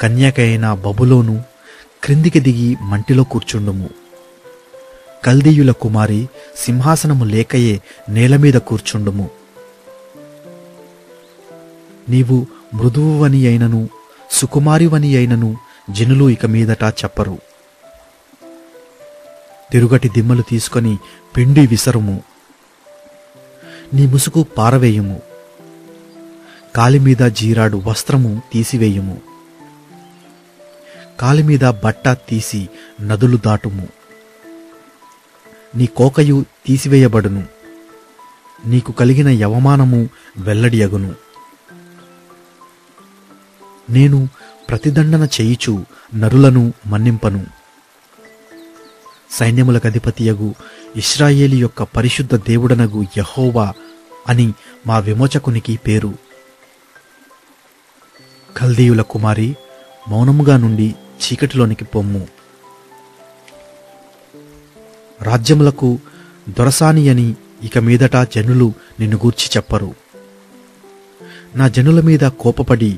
కన్యకైన బబులోను, క్రిందికి దిగి మంటిలో కూర్చుండుము. కల్దీయుల కుమారి, సింహాసనము లేకయే నేలమీద కూర్చుండుము. నీవు మృదువువని అయినను సుకుమారివని అయినను జనులు ఇక మీదట చెప్పరు. తిరుగటి దిమ్మలు తీసుకొని పిండి విసరుము. నీ ముసుగు పారవేయుము. కాలిమీద జీరాడు వస్త్రము తీసివేయుము. కాలిమీద బట్ట తీసి నదులు దాటుము. నీ కోకయు తీసివేయబడును. నీకు కలిగిన యవమానము వెల్లడియగును. నేను ప్రతిదండన చేయిచు నరులను మన్నింపను. సైన్యములకధిపతియగు ఇశ్రాయేలు యొక్క పరిశుద్ధ దేవుడనగు యెహోవా అని మా విమోచకునికి పేరు. కల్దీయుల కుమారి, మౌనముగా నుండి చీకటిలోనికి పొమ్ము. రాజ్యములకు దొరసాని అని ఇక మీదట జనులు నిన్ను గూర్చి చెప్పరు. నా జనుల మీద కోపపడి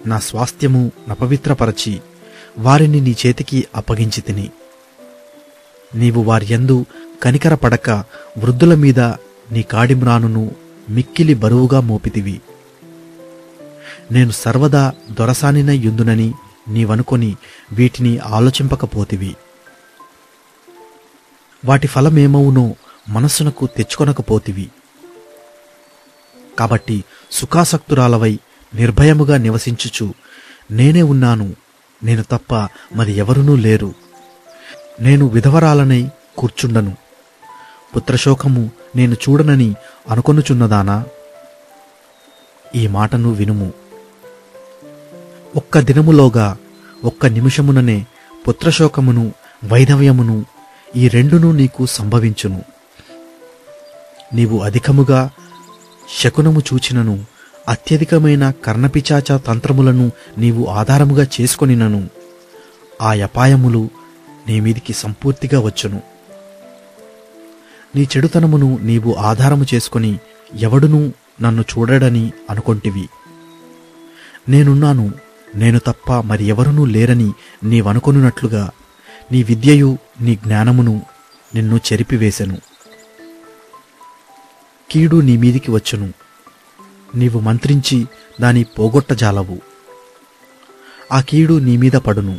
నా స్వాస్థ్యము నపవిత్రపరచి వారిని నీ చేతికి అప్పగించి తిని, నీవు వారియందు కనికరపడక వృద్ధుల మీద నీ కాడిమ్రానును మిక్కిలి బరువుగా మోపితివి. నేను సర్వదా దొరసానినై యుందునని నీవనుకొని వీటిని ఆలోచింపకపోతివి. వాటి ఫలమేమవునో మనస్సునకు తెచ్చుకొనకపోతివి. కాబట్టి సుఖాసక్తురాలవై నిర్భయముగా నివసించుచు, నేనే ఉన్నాను, నేను తప్ప మరి ఎవరునూ లేరు, నేను విధవరాలనై కూర్చుండను, పుత్రశోకము నేను చూడనని అనుకొనుచున్నదానా? ఈ మాటను వినుము. ఒక్క దినములోగా, ఒక్క నిమిషముననే పుత్రశోకమును వైధవ్యమును ఈ రెండును నీకు సంభవించును. నీవు అధికముగా శకునము చూచినను, అత్యధికమైన కర్ణపిచాచ తంత్రములను నీవు ఆధారముగా చేసుకొనినను, ఆ అపాయములు నీ మీదికి సంపూర్తిగా వచ్చును. నీ చెడుతనమును నీవు ఆధారము చేసుకొని ఎవడునూ నన్ను చూడడని అనుకొంటివి. నేనున్నాను, నేను తప్ప మరి ఎవరునూ లేరని నీవనుకొనున్నట్లుగా నీ విద్యయు నీ జ్ఞానమును నిన్ను చెరిపివేశెను. కీడు నీ మీదికి వచ్చును, నీవు మంత్రించి దాని పోగొట్టజాలవు. ఆ కీడు నీ మీద పడును,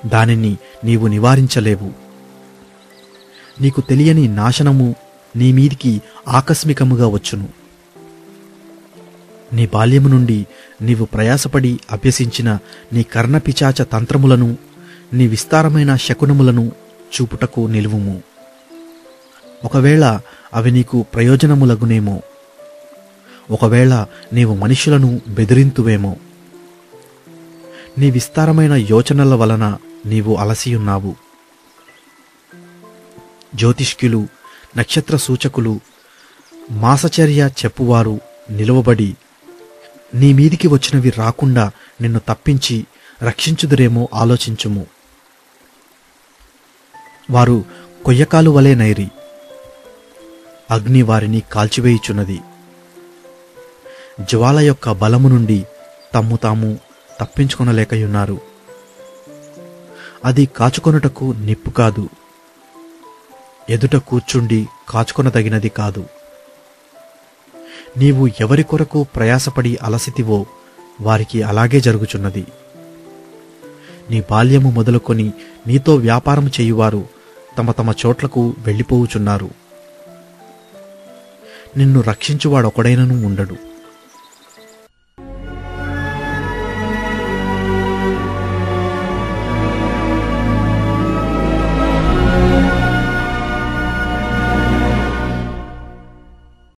దానిని నీవు నివారించలేవు. నీకు తెలియని నాశనము నీ మీదికి ఆకస్మికముగా వచ్చును. నీ బాల్యము నుండి నీవు ప్రయాసపడి అభ్యసించిన నీ కర్ణపిచాచ తంత్రములను, నీ విస్తారమైన శకునములను చూపుటకు నిలువుము. ఒకవేళ అవి నీకు ప్రయోజనములగునేమో, ఒకవేళ నీవు మనుషులను బెదిరింతువేమో. నీ విస్తారమైన యోచనల వలన నీవు అలసియున్నావు. జ్యోతిష్కులు, నక్షత్ర సూచకులు, మాసచర్య చెప్పువారు నిలువబడి నీ మీదికి వచ్చినవి రాకుండా నిన్ను తప్పించి రక్షించుదురేమో ఆలోచించుము. వారు కొయ్యకాలు వలె నైరి, అగ్ని వారిని కాల్చివేయుచున్నది. జ్వాల యొక్క బలము నుండి తమ్ము తాము తప్పించుకొనలేకయున్నారు. అది కాచుకొనుటకు నిప్పు కాదు, ఎదుట కూర్చుండి కాచుకొనదగినది కాదు. నీవు ఎవరి కొరకు ప్రయాసపడి అలసితివో వారికి అలాగే జరుగుచున్నది. నీ బాల్యము మొదలుకొని నీతో వ్యాపారము చేయువారు తమ తమ చోట్లకు వెళ్ళిపోవుచున్నారు. నిన్ను రక్షించువాడొకడైనను ఉండడు.